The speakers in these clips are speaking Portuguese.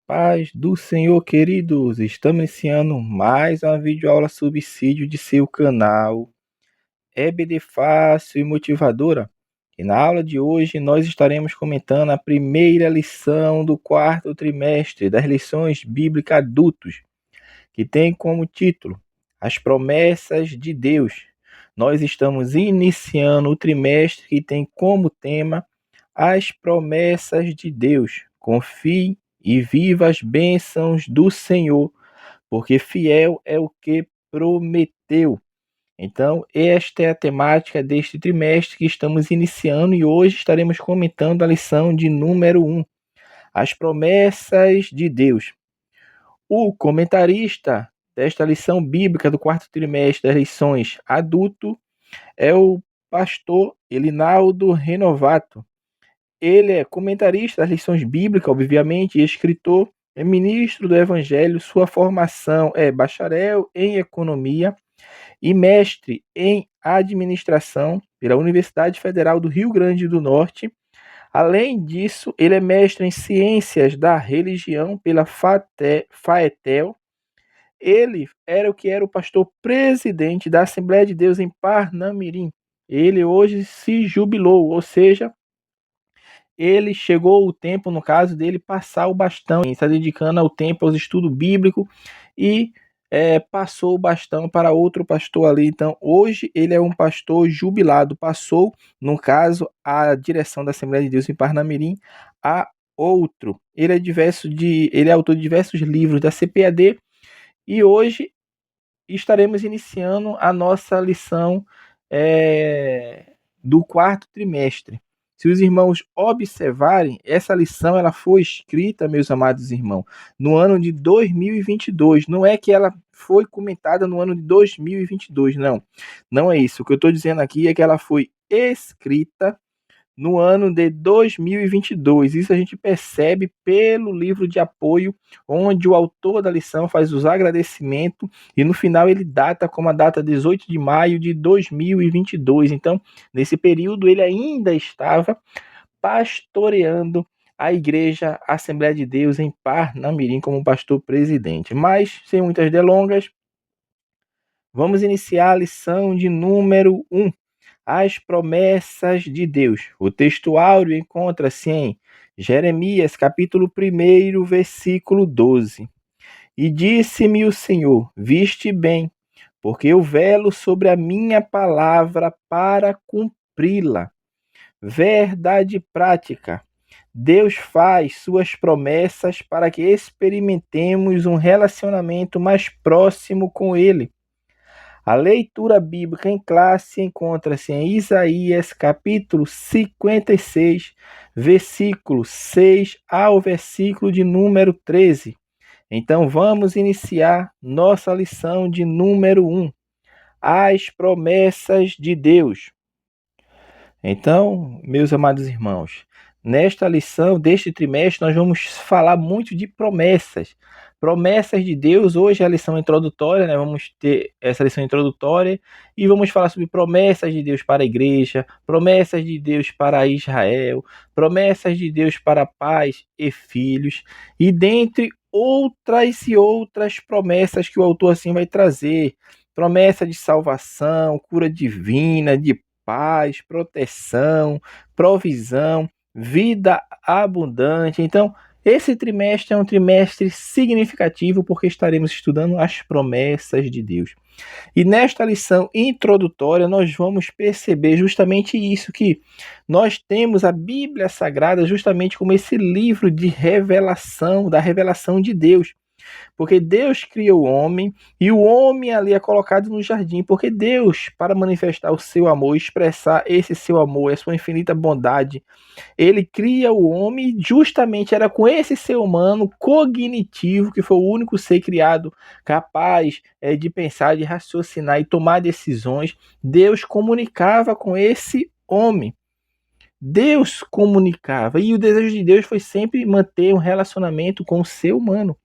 Paz do Senhor, queridos! Estamos iniciando mais uma videoaula subsídio de seu canal EBD Fácil e Motivadora. E na aula de hoje nós estaremos comentando a primeira lição do quarto trimestre das lições bíblicas adultos, que tem como título As Promessas de Deus. Nós estamos iniciando o trimestre que tem como tema As Promessas de Deus. Confie e viva as bênçãos do Senhor, porque fiel é o que prometeu. Então, esta é a temática deste trimestre que estamos iniciando e hoje estaremos comentando a lição de número 1, As Promessas de Deus. O comentarista desta lição bíblica do quarto trimestre das lições adulto é o pastor Elinaldo Renovato. Ele é comentarista das lições bíblicas, obviamente, e escritor, é ministro do Evangelho. Sua formação é bacharel em economia e mestre em administração pela Universidade Federal do Rio Grande do Norte. Além disso, ele é mestre em ciências da religião pela FAETEL. Ele era o pastor presidente da Assembleia de Deus em Parnamirim. Ele hoje se jubilou, ou seja, ele chegou o tempo, no caso dele, passar o bastão, está dedicando ao tempo aos estudos bíblicos e passou o bastão para outro pastor ali. Então, hoje ele é um pastor jubilado, passou, no caso, a direção da Assembleia de Deus em Parnamirim a outro. Ele é autor de diversos livros da CPAD e hoje estaremos iniciando a nossa lição do quarto trimestre. Se os irmãos observarem, essa lição ela foi escrita, meus amados irmãos, no ano de 2022. Não é que ela foi comentada no ano de 2022, não. Não é isso. O que eu estou dizendo aqui é que ela foi escrita no ano de 2022. Isso a gente percebe pelo livro de apoio, onde o autor da lição faz os agradecimentos e no final ele data como a data 18 de maio de 2022. Então, nesse período ele ainda estava pastoreando a igreja Assembleia de Deus em Parnamirim como pastor presidente. Mas, sem muitas delongas, vamos iniciar a lição de número 1. As promessas de Deus. O texto áureo encontra-se em Jeremias, capítulo 1, versículo 12. E disse-me o Senhor, viste bem, porque eu velo sobre a minha palavra para cumpri-la. Verdade prática. Deus faz suas promessas para que experimentemos um relacionamento mais próximo com Ele. A leitura bíblica em classe encontra-se em Isaías, capítulo 56, versículo 6 ao versículo de número 13. Então vamos iniciar nossa lição de número 1, as promessas de Deus. Então, meus amados irmãos, nesta lição deste trimestre nós vamos falar muito de promessas. Promessas de Deus. Hoje é a lição introdutória, né? Vamos ter essa lição introdutória e vamos falar sobre promessas de Deus para a igreja, promessas de Deus para Israel, promessas de Deus para pais e filhos, e dentre outras e outras promessas que o autor assim vai trazer. Promessa de salvação, cura divina, de paz, proteção, provisão, vida abundante. Então, esse trimestre é um trimestre significativo porque estaremos estudando as promessas de Deus. E nesta lição introdutória nós vamos perceber justamente isso, que nós temos a Bíblia Sagrada justamente como esse livro de revelação, da revelação de Deus. Porque Deus criou o homem e o homem ali é colocado no jardim, porque Deus, para manifestar o seu amor, expressar esse seu amor, a sua infinita bondade, ele cria o homem e justamente era com esse ser humano cognitivo, que foi o único ser criado capaz de pensar, de raciocinar e tomar decisões. Deus comunicava com esse homem. Deus comunicava e o desejo de Deus foi sempre manter um relacionamento com o ser humano.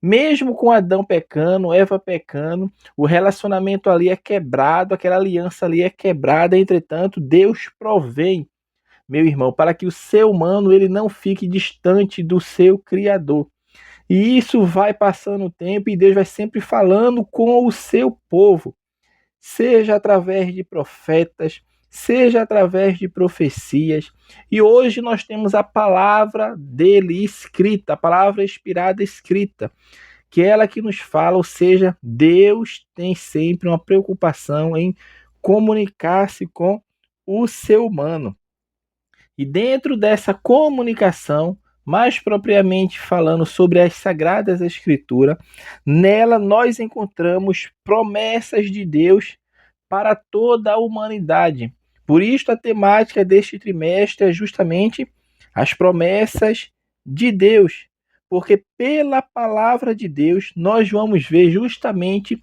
Mesmo com Adão pecando, Eva pecando, o relacionamento ali é quebrado, aquela aliança ali é quebrada. Entretanto, Deus provém, meu irmão, para que o ser humano ele não fique distante do seu Criador. E isso vai passando o tempo e Deus vai sempre falando com o seu povo, seja através de profetas, seja através de profecias. E hoje nós temos a palavra dele escrita, a palavra inspirada escrita, que é ela que nos fala, ou seja, Deus tem sempre uma preocupação em comunicar-se com o ser humano. E dentro dessa comunicação, mais propriamente falando sobre as Sagradas Escrituras, nela nós encontramos promessas de Deus para toda a humanidade. Por isso, a temática deste trimestre é justamente as promessas de Deus. Porque pela palavra de Deus, nós vamos ver justamente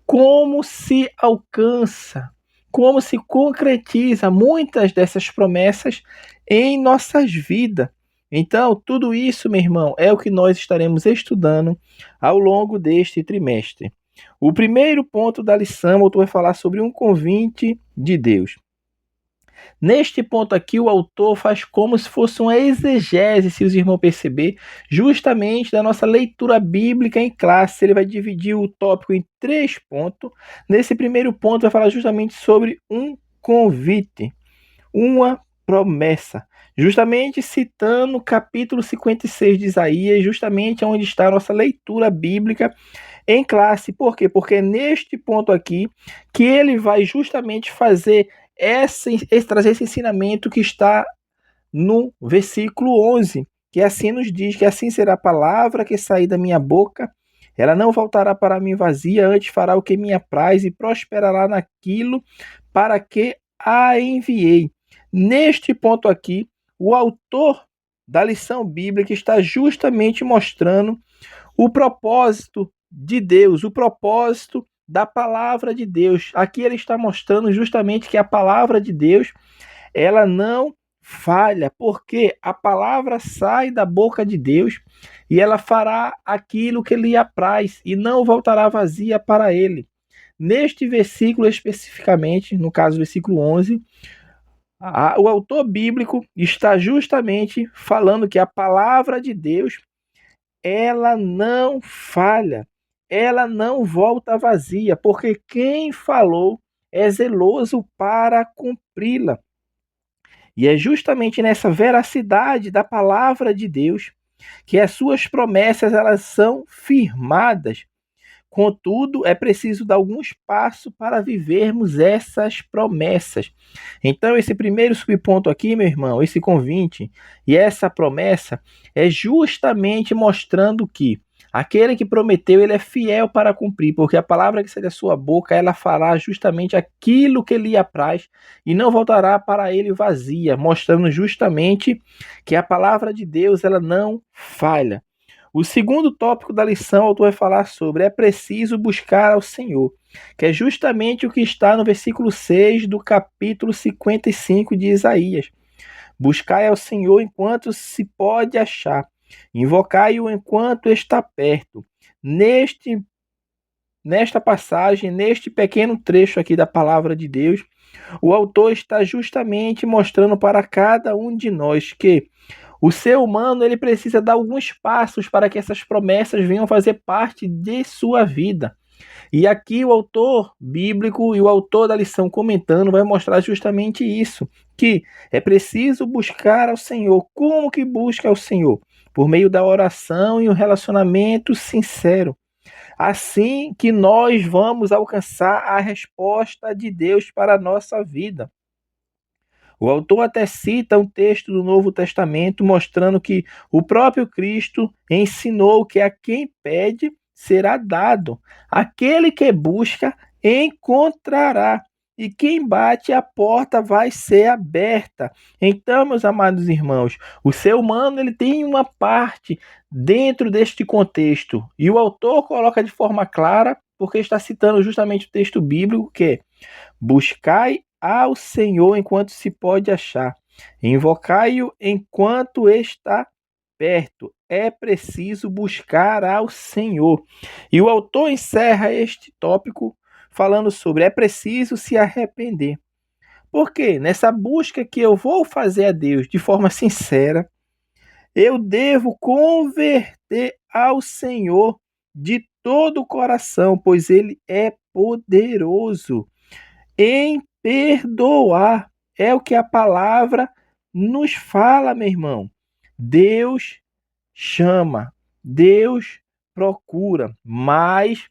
como se alcança, como se concretiza muitas dessas promessas em nossas vidas. Então, tudo isso, meu irmão, é o que nós estaremos estudando ao longo deste trimestre. O primeiro ponto da lição, eu vai falar sobre um convite de Deus. Neste ponto aqui, o autor faz como se fosse uma exegese, se os irmãos perceber, justamente da nossa leitura bíblica em classe. Ele vai dividir o tópico em 3 pontos. Nesse primeiro ponto, vai falar justamente sobre um convite, uma promessa. Justamente citando o capítulo 56 de Isaías, justamente onde está a nossa leitura bíblica em classe. Por quê? Porque é neste ponto aqui que ele vai justamente fazer trazer esse ensinamento que está no versículo 11, que assim nos diz que assim será a palavra que sair da minha boca, ela não voltará para mim vazia, antes fará o que me apraz e prosperará naquilo para que a enviei. Neste ponto aqui, o autor da lição bíblica está justamente mostrando o propósito de Deus, o propósito da palavra de Deus. Aqui ele está mostrando justamente que a palavra de Deus, ela não falha, porque a palavra sai da boca de Deus e ela fará aquilo que lhe apraz e não voltará vazia para ele. Neste versículo especificamente, no caso versículo 11, o autor bíblico está justamente falando que a palavra de Deus, ela não falha, ela não volta vazia, porque quem falou é zeloso para cumpri-la. E é justamente nessa veracidade da palavra de Deus que as suas promessas elas são firmadas. Contudo, é preciso dar alguns passos para vivermos essas promessas. Então, esse primeiro subponto aqui, meu irmão, esse convite e essa promessa é justamente mostrando que aquele que prometeu, ele é fiel para cumprir, porque a palavra que sai da sua boca, ela fará justamente aquilo que lhe apraz e não voltará para ele vazia, mostrando justamente que a palavra de Deus, ela não falha. O segundo tópico da lição, o autor vai falar sobre é preciso buscar ao Senhor, que é justamente o que está no versículo 6 do capítulo 55 de Isaías. Buscai ao Senhor enquanto se pode achar, invocai-o enquanto está perto. Nesta passagem, neste pequeno trecho aqui da palavra de Deus, o autor está justamente mostrando para cada um de nós que o ser humano ele precisa dar alguns passos para que essas promessas venham fazer parte de sua vida. E aqui o autor bíblico e o autor da lição comentando vai mostrar justamente isso, que é preciso buscar ao Senhor. Como que busca ao Senhor? Por meio da oração e um relacionamento sincero. Assim que nós vamos alcançar a resposta de Deus para a nossa vida. O autor até cita um texto do Novo Testamento mostrando que o próprio Cristo ensinou que a quem pede será dado, aquele que busca encontrará, e quem bate a porta vai ser aberta. Então, meus amados irmãos, o ser humano ele tem uma parte dentro deste contexto, e o autor coloca de forma clara, porque está citando justamente o texto bíblico que é: buscai ao Senhor enquanto se pode achar, invocai-o enquanto está perto. É preciso buscar ao Senhor. E o autor encerra este tópico falando sobre é preciso se arrepender. Por quê? Nessa busca que eu vou fazer a Deus de forma sincera, eu devo converter ao Senhor de todo o coração, pois Ele é poderoso em perdoar. É o que a palavra nos fala, meu irmão. Deus chama, Deus procura, mas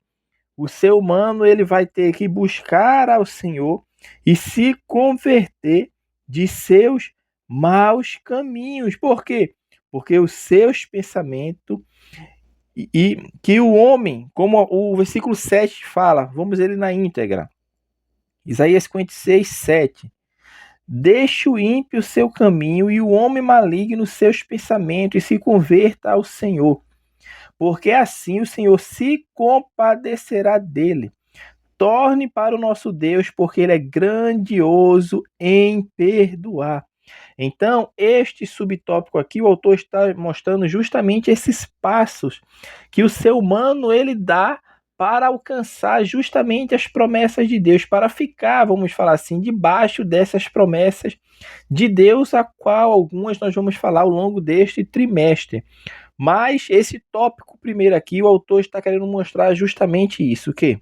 o ser humano ele vai ter que buscar ao Senhor e se converter de seus maus caminhos. Por quê? Porque os seus pensamentos e que o homem, como o versículo 7 fala, vamos ele na íntegra. Isaías 56, 7. Deixe o ímpio seu caminho e o homem maligno seus pensamentos e se converta ao Senhor, porque assim o Senhor se compadecerá dele. Torne para o nosso Deus, porque ele é grandioso em perdoar. Então, este subtópico aqui, o autor está mostrando justamente esses passos que o ser humano ele dá para alcançar justamente as promessas de Deus, para ficar, vamos falar assim, debaixo dessas promessas de Deus, a qual algumas nós vamos falar ao longo deste trimestre. Mas esse tópico primeiro aqui, o autor está querendo mostrar justamente isso, que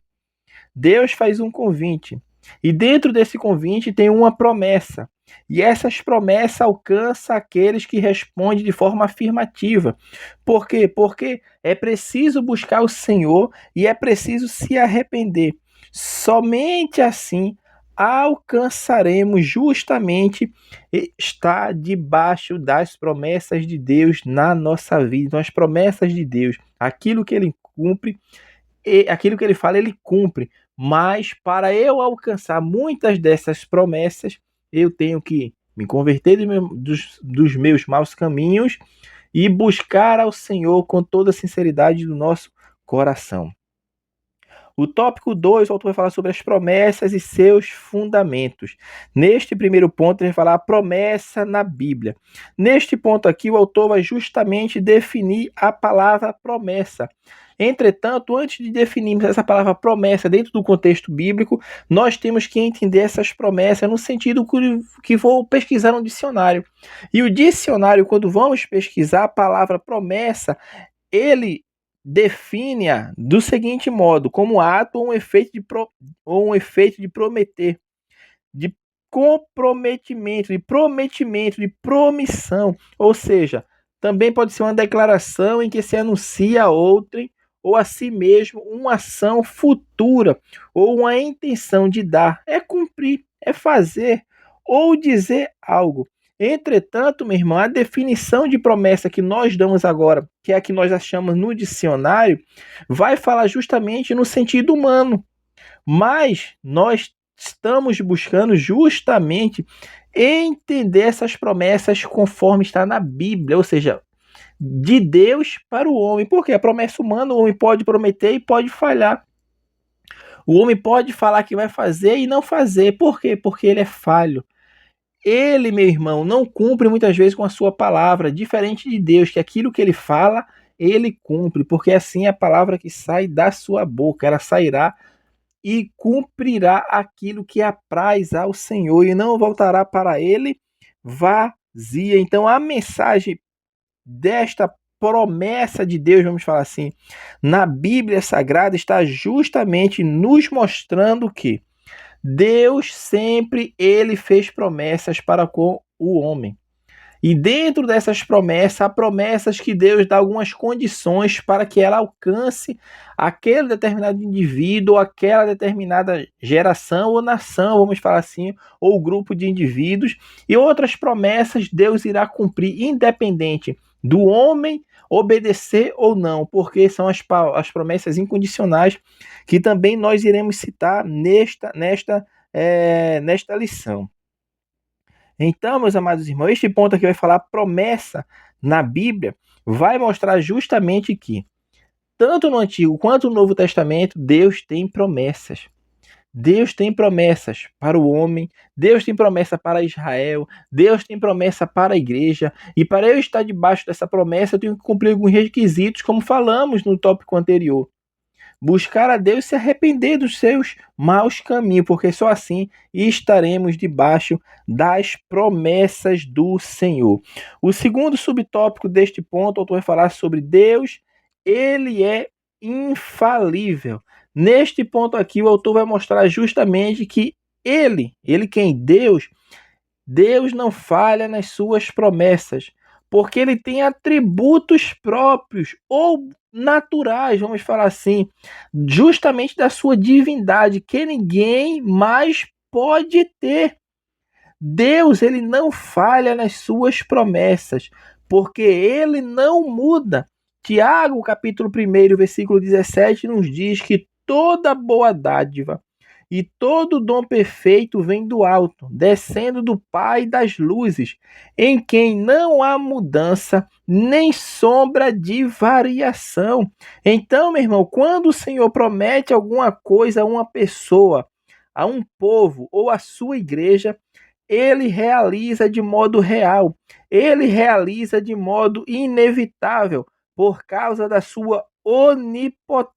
Deus faz um convite. E dentro desse convite tem uma promessa. E essas promessas alcançam aqueles que respondem de forma afirmativa. Por quê? Porque é preciso buscar o Senhor e é preciso se arrepender. Somente assim alcançaremos justamente estar debaixo das promessas de Deus na nossa vida. Então, as promessas de Deus, aquilo que ele cumpre, e aquilo que ele fala, ele cumpre. Mas para eu alcançar muitas dessas promessas, eu tenho que me converter dos meus maus caminhos e buscar ao Senhor com toda a sinceridade do nosso coração. O tópico 2, o autor vai falar sobre as promessas e seus fundamentos. Neste primeiro ponto, ele vai falar a promessa na Bíblia. Neste ponto aqui, o autor vai justamente definir a palavra promessa. Entretanto, antes de definirmos essa palavra promessa dentro do contexto bíblico, nós temos que entender essas promessas no sentido que vou pesquisar no dicionário. E o dicionário, quando vamos pesquisar a palavra promessa, ele define-a do seguinte modo, como ato ou um efeito de prometer, de comprometimento, de promissão. Ou seja, também pode ser uma declaração em que se anuncia a outrem ou a si mesmo uma ação futura ou uma intenção de dar, é cumprir, é fazer ou dizer algo. Entretanto, meu irmão, a definição de promessa que nós damos agora, que é a que nós achamos no dicionário, vai falar justamente no sentido humano. Mas nós estamos buscando justamente entender essas promessas conforme está na Bíblia, ou seja, de Deus para o homem. Porque a promessa humana, o homem pode prometer e pode falhar. O homem pode falar que vai fazer e não fazer. Por quê? Porque ele é falho. Ele, meu irmão, não cumpre muitas vezes com a sua palavra, diferente de Deus, que aquilo que ele fala, ele cumpre, porque assim é a palavra que sai da sua boca, ela sairá e cumprirá aquilo que apraz ao Senhor e não voltará para ele vazia. Então a mensagem desta promessa de Deus, vamos falar assim, na Bíblia Sagrada está justamente nos mostrando que Deus sempre ele fez promessas para com o homem. E dentro dessas promessas, há promessas que Deus dá algumas condições para que ela alcance aquele determinado indivíduo, aquela determinada geração ou nação, vamos falar assim, ou grupo de indivíduos. E outras promessas Deus irá cumprir, independente do homem obedecer ou não, porque são as promessas incondicionais que também nós iremos citar nesta lição. Então, meus amados irmãos, este ponto aqui vai falar promessa na Bíblia, vai mostrar justamente que, tanto no Antigo quanto no Novo Testamento, Deus tem promessas. Deus tem promessas para o homem, Deus tem promessa para Israel, Deus tem promessa para a igreja, e para eu estar debaixo dessa promessa, eu tenho que cumprir alguns requisitos, como falamos no tópico anterior. Buscar a Deus e se arrepender dos seus maus caminhos, porque só assim estaremos debaixo das promessas do Senhor. O segundo subtópico deste ponto, o autor vai falar sobre Deus ele é infalível. Neste ponto aqui, o autor vai mostrar justamente que ele quem? Deus não falha nas suas promessas, porque ele tem atributos próprios ou naturais, vamos falar assim, justamente da sua divindade, que ninguém mais pode ter. Deus, ele não falha nas suas promessas, porque ele não muda. Tiago, capítulo 1, versículo 17, nos diz que toda boa dádiva e todo dom perfeito vem do alto, descendo do Pai das luzes, em quem não há mudança nem sombra de variação. Então, meu irmão, quando o Senhor promete alguma coisa a uma pessoa, a um povo ou à sua igreja, ele realiza de modo real, ele realiza de modo inevitável, por causa da sua onipotência.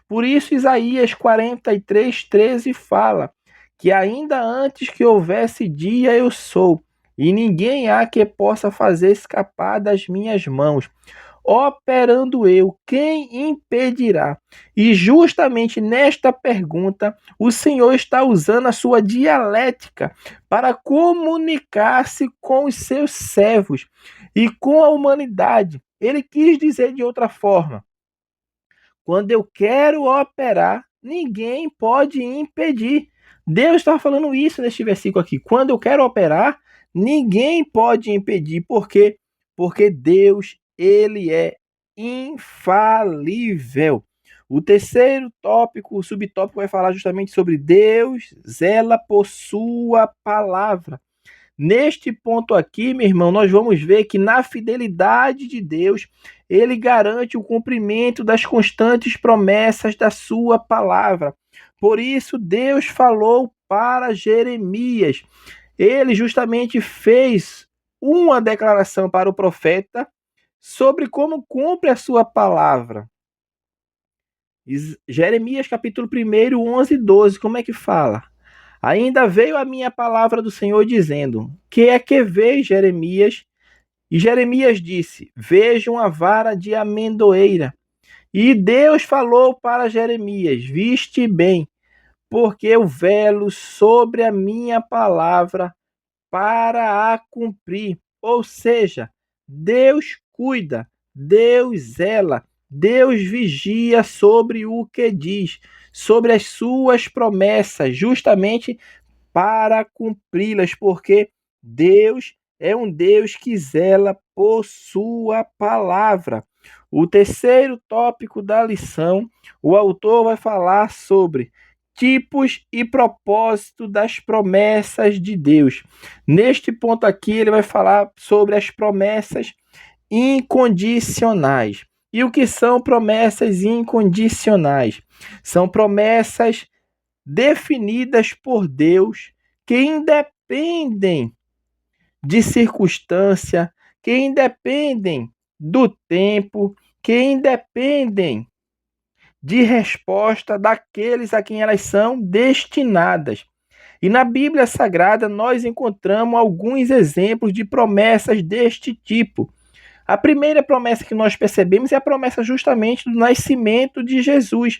Por isso, Isaías 43:13 fala que ainda antes que houvesse dia eu sou, e ninguém há que possa fazer escapar das minhas mãos. Operando eu, quem impedirá? E justamente nesta pergunta, o Senhor está usando a sua dialética para comunicar-se com os seus servos e com a humanidade. Ele quis dizer de outra forma: quando eu quero operar, ninguém pode impedir. Deus está falando isso neste versículo aqui. Quando eu quero operar, ninguém pode impedir. Por quê? Porque Deus, ele é infalível. O terceiro tópico, o subtópico, vai falar justamente sobre Deus zela por sua palavra. Neste ponto aqui, meu irmão, nós vamos ver que na fidelidade de Deus, ele garante o cumprimento das constantes promessas da sua palavra. Por isso, Deus falou para Jeremias. Ele justamente fez uma declaração para o profeta sobre como cumpre a sua palavra. Jeremias capítulo 1, 11 e 12, como é que fala? Ainda veio a minha palavra do Senhor dizendo: que é que vês, Jeremias? E Jeremias disse: vejo uma vara de amendoeira. E Deus falou para Jeremias: viste bem, porque eu velo sobre a minha palavra para a cumprir. Ou seja, Deus cuida, Deus zela, Deus vigia sobre o que diz, sobre as suas promessas, justamente para cumpri-las, porque Deus é um Deus que zela por sua palavra. O terceiro tópico da lição, o autor vai falar sobre tipos e propósito das promessas de Deus. Neste ponto aqui, ele vai falar sobre as promessas incondicionais. E o que são promessas incondicionais? São promessas definidas por Deus que independem de circunstância, que independem do tempo, que independem de resposta daqueles a quem elas são destinadas. E na Bíblia Sagrada nós encontramos alguns exemplos de promessas deste tipo. A primeira promessa que nós percebemos é a promessa justamente do nascimento de Jesus.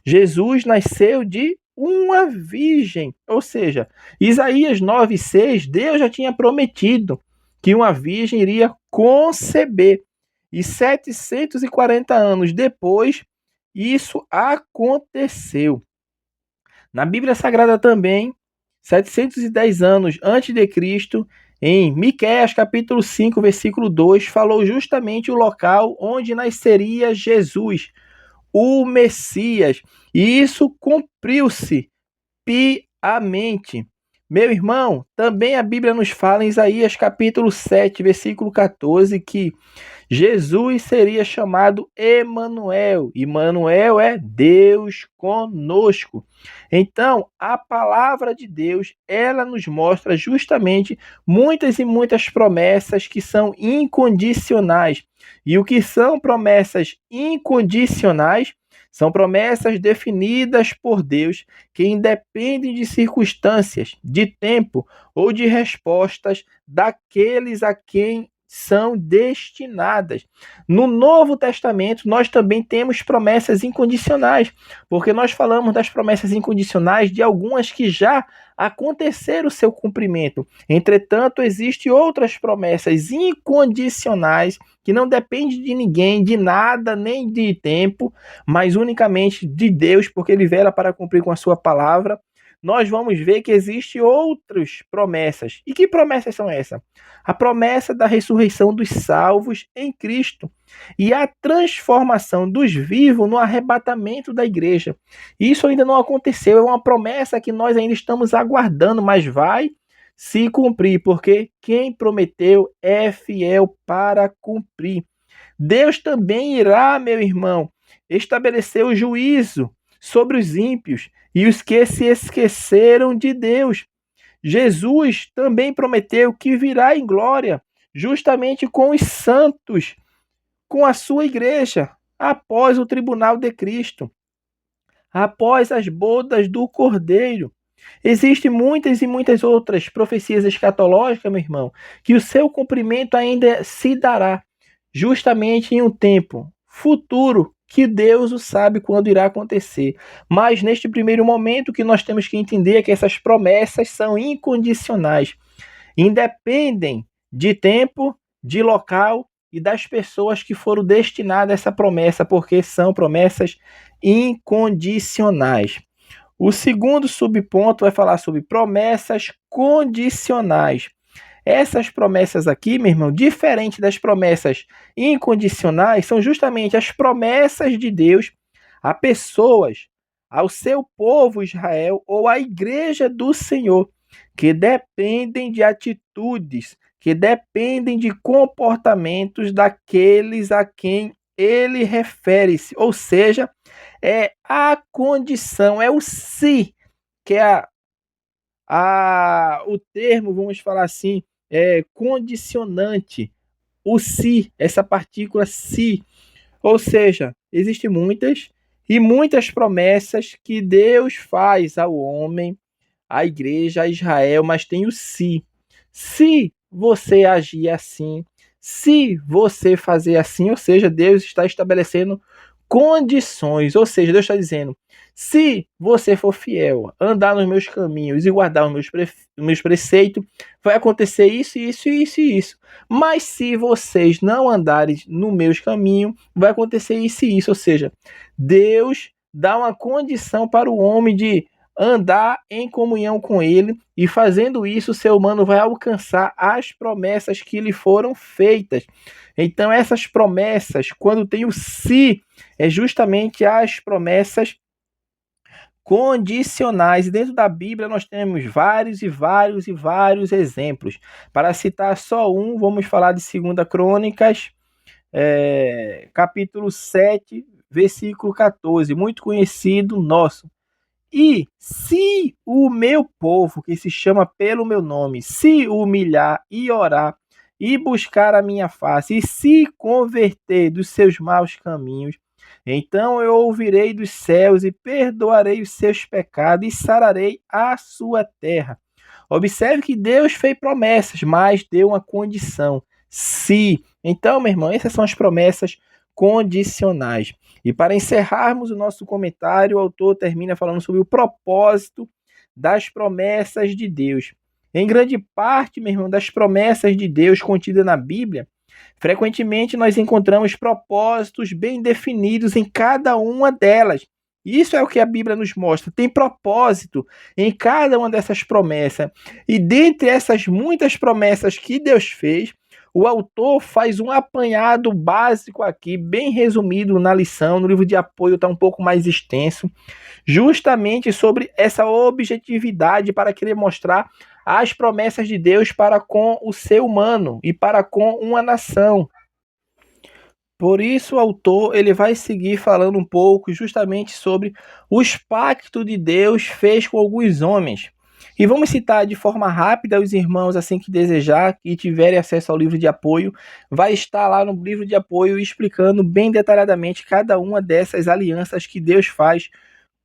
Jesus nasceu de uma virgem, ou seja, Isaías 9:6, Deus já tinha prometido que uma virgem iria conceber. E 740 anos depois, isso aconteceu. Na Bíblia Sagrada também, 710 anos antes de Cristo, em Miqueias capítulo 5, versículo 2, falou justamente o local onde nasceria Jesus, o Messias. E isso cumpriu-se piamente. Meu irmão, também a Bíblia nos fala em Isaías capítulo 7, versículo 14, que Jesus seria chamado Emanuel. Emanuel é Deus conosco. Então, a palavra de Deus, ela nos mostra justamente muitas e muitas promessas que são incondicionais. E o que são promessas incondicionais? São promessas definidas por Deus que independem de circunstâncias, de tempo ou de respostas daqueles a quem são destinadas. No Novo Testamento, nós também temos promessas incondicionais, porque nós falamos das promessas incondicionais de algumas que já aconteceram o seu cumprimento. Entretanto, existem outras promessas incondicionais que não dependem de ninguém, de nada, nem de tempo, mas unicamente de Deus, porque Ele vela para cumprir com a sua palavra. Nós vamos ver que existem outras promessas. E que promessas são essas? A promessa da ressurreição dos salvos em Cristo e a transformação dos vivos no arrebatamento da igreja. Isso ainda não aconteceu, é uma promessa que nós ainda estamos aguardando, mas vai se cumprir, porque quem prometeu é fiel para cumprir. Deus também irá, meu irmão, estabelecer o juízo sobre os ímpios e os que se esqueceram de Deus. Jesus também prometeu que virá em glória, justamente com os santos, com a sua igreja, após o tribunal de Cristo, após as bodas do Cordeiro. Existem muitas e muitas outras profecias escatológicas, meu irmão, que o seu cumprimento ainda se dará, justamente em um tempo futuro, que Deus o sabe quando irá acontecer. Mas neste primeiro momento, o que nós temos que entender é que essas promessas são incondicionais, independem de tempo, de local e das pessoas que foram destinadas a essa promessa, porque são promessas incondicionais. O segundo subponto vai falar sobre promessas condicionais. Essas promessas aqui, meu irmão, diferente das promessas incondicionais, são justamente as promessas de Deus a pessoas, ao seu povo Israel ou à igreja do Senhor, que dependem de atitudes, que dependem de comportamentos daqueles a quem ele refere-se. Ou seja, é a condição, é o se, que é o termo, vamos falar assim, condicionante, o se, essa partícula se. Ou seja, existem muitas e muitas promessas que Deus faz ao homem, à igreja, a Israel, mas tem o se. Se você agir assim, se você fazer assim, ou seja, Deus está estabelecendo condições, ou seja, Deus está dizendo, se você for fiel, andar nos meus caminhos e guardar os meus preceitos, vai acontecer isso, isso, isso e isso. Mas se vocês não andarem nos meus caminhos, vai acontecer isso e isso. Ou seja, Deus dá uma condição para o homem de andar em comunhão com ele, e fazendo isso, o ser humano vai alcançar as promessas que lhe foram feitas. Então, essas promessas, quando tem o se, é justamente as promessas condicionais. E dentro da Bíblia nós temos vários e vários e vários exemplos. Para citar só um, vamos falar de 2 Crônicas, capítulo 7, versículo 14, muito conhecido nosso. E se o meu povo, que se chama pelo meu nome, se humilhar e orar e buscar a minha face e se converter dos seus maus caminhos, então eu ouvirei dos céus e perdoarei os seus pecados e sararei a sua terra. Observe que Deus fez promessas, mas deu uma condição. Se. Então, meu irmão, essas são as promessas condicionais. E para encerrarmos o nosso comentário, o autor termina falando sobre o propósito das promessas de Deus. Em grande parte, meu irmão, das promessas de Deus contidas na Bíblia, frequentemente nós encontramos propósitos bem definidos em cada uma delas. Isso é o que a Bíblia nos mostra. Tem propósito em cada uma dessas promessas. E dentre essas muitas promessas que Deus fez, o autor faz um apanhado básico aqui, bem resumido na lição. No livro de apoio está um pouco mais extenso, justamente sobre essa objetividade para querer mostrar as promessas de Deus para com o ser humano e para com uma nação. Por isso o autor ele vai seguir falando um pouco justamente sobre os pactos de Deus fez com alguns homens. E vamos citar de forma rápida os irmãos assim que desejar e tiverem acesso ao livro de apoio, vai estar lá no livro de apoio explicando bem detalhadamente cada uma dessas alianças que Deus faz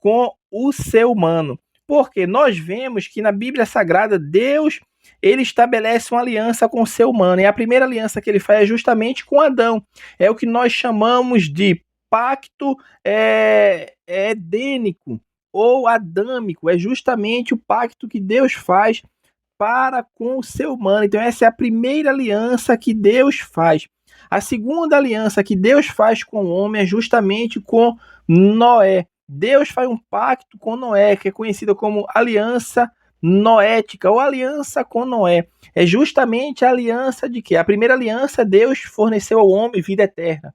com o ser humano. Porque nós vemos que na Bíblia Sagrada Deus ele estabelece uma aliança com o ser humano. E a primeira aliança que ele faz é justamente com Adão. É o que nós chamamos de pacto edênico ou adâmico. É justamente o pacto que Deus faz para com o ser humano. Então, essa é a primeira aliança que Deus faz. A segunda aliança que Deus faz com o homem é justamente com Noé. Deus faz um pacto com Noé, que é conhecida como aliança noética ou aliança com Noé. É justamente a aliança de quê? A primeira aliança, Deus forneceu ao homem vida eterna.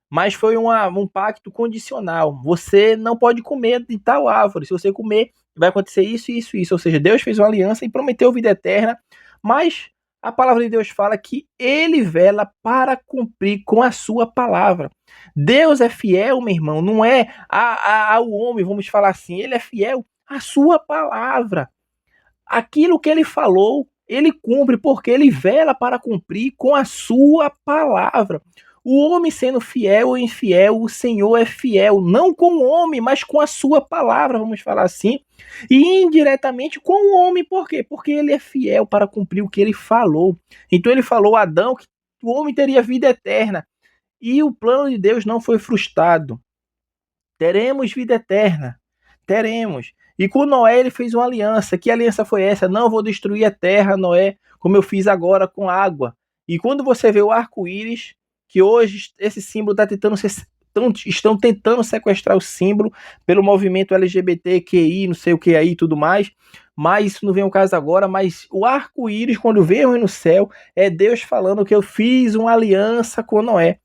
Mas foi um pacto condicional. Você não pode comer de tal árvore. Se você comer, vai acontecer isso, isso, isso. Ou seja, Deus fez uma aliança e prometeu vida eterna, mas a palavra de Deus fala que ele vela para cumprir com a sua palavra. Deus é fiel, meu irmão, não é ao homem, vamos falar assim. Ele é fiel à sua palavra. Aquilo que ele falou, ele cumpre, porque ele vela para cumprir com a sua palavra. O homem sendo fiel ou infiel, o Senhor é fiel, não com o homem, mas com a sua palavra, vamos falar assim, e indiretamente com o homem, por quê? Porque ele é fiel para cumprir o que ele falou. Então ele falou a Adão que o homem teria vida eterna, e o plano de Deus não foi frustrado. Teremos vida eterna. Teremos. E com Noé ele fez uma aliança. Que aliança foi essa? Não vou destruir a terra, Noé, como eu fiz agora com água. E quando você vê o arco-íris, que hoje esse símbolo está tentando estão tentando sequestrar o símbolo pelo movimento LGBTQI, não sei o que aí e tudo mais, mas isso não vem ao caso agora, mas o arco-íris, quando vem no céu, é Deus falando que eu fiz uma aliança com Noé.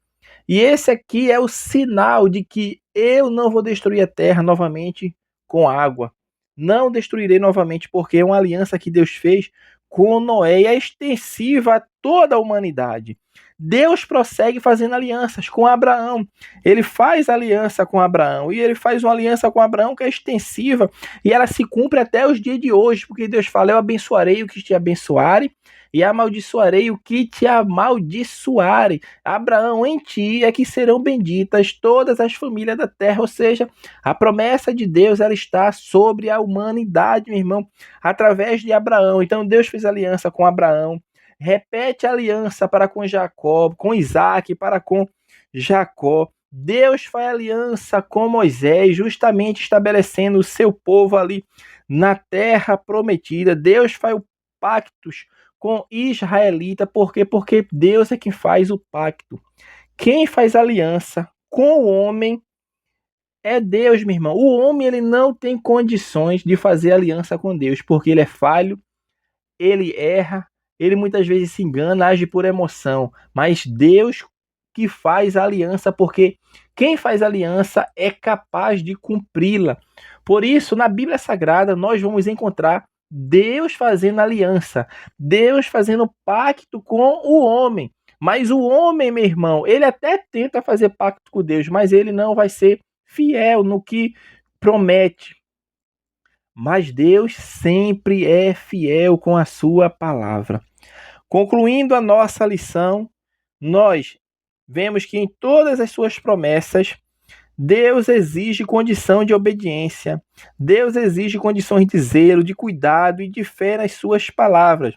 E esse aqui é o sinal de que eu não vou destruir a terra novamente com água. Não destruirei novamente, porque é uma aliança que Deus fez com Noé e é extensiva a toda a humanidade. Deus prossegue fazendo alianças com Abraão. Ele faz aliança com Abraão e ele faz uma aliança com Abraão que é extensiva e ela se cumpre até os dias de hoje, porque Deus fala: eu abençoarei o que te abençoarem e amaldiçoarei o que te amaldiçoarem. Abraão, em ti é que serão benditas todas as famílias da terra. Ou seja, a promessa de Deus ela está sobre a humanidade, meu irmão, através de Abraão. Então Deus fez aliança com Abraão, repete a aliança para com Jacó, com Isaac, para com Jacó. Deus faz aliança com Moisés, justamente estabelecendo o seu povo ali na terra prometida. Deus faz pactos com israelita, por quê? Porque Deus é quem faz o pacto. Quem faz aliança com o homem é Deus, meu irmão. O homem ele não tem condições de fazer aliança com Deus, porque ele é falho, ele erra, ele muitas vezes se engana, age por emoção, mas Deus que faz a aliança, porque quem faz aliança é capaz de cumpri-la. Por isso, na Bíblia Sagrada, nós vamos encontrar Deus fazendo aliança, Deus fazendo pacto com o homem. Mas o homem, meu irmão, ele até tenta fazer pacto com Deus, mas ele não vai ser fiel no que promete. Mas Deus sempre é fiel com a sua palavra. Concluindo a nossa lição, nós vemos que em todas as suas promessas, Deus exige condição de obediência. Deus exige condições de zelo, de cuidado e de fé nas suas palavras.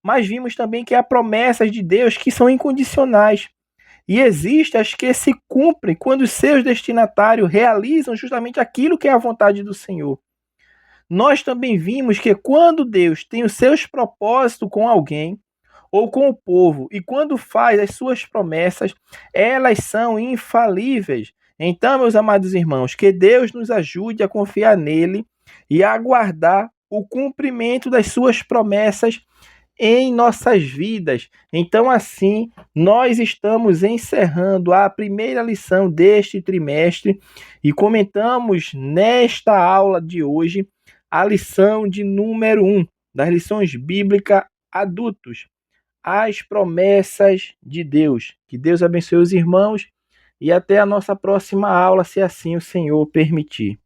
Mas vimos também que há promessas de Deus que são incondicionais. E existem as que se cumprem quando os seus destinatários realizam justamente aquilo que é a vontade do Senhor. Nós também vimos que quando Deus tem os seus propósitos com alguém, ou com o povo, e quando faz as suas promessas, elas são infalíveis. Então, meus amados irmãos, que Deus nos ajude a confiar nele e a aguardar o cumprimento das suas promessas em nossas vidas. Então, assim, nós estamos encerrando a primeira lição deste trimestre e comentamos nesta aula de hoje a lição de número 1 das lições bíblicas adultos. As promessas de Deus. Que Deus abençoe os irmãos e até a nossa próxima aula, se assim o Senhor permitir.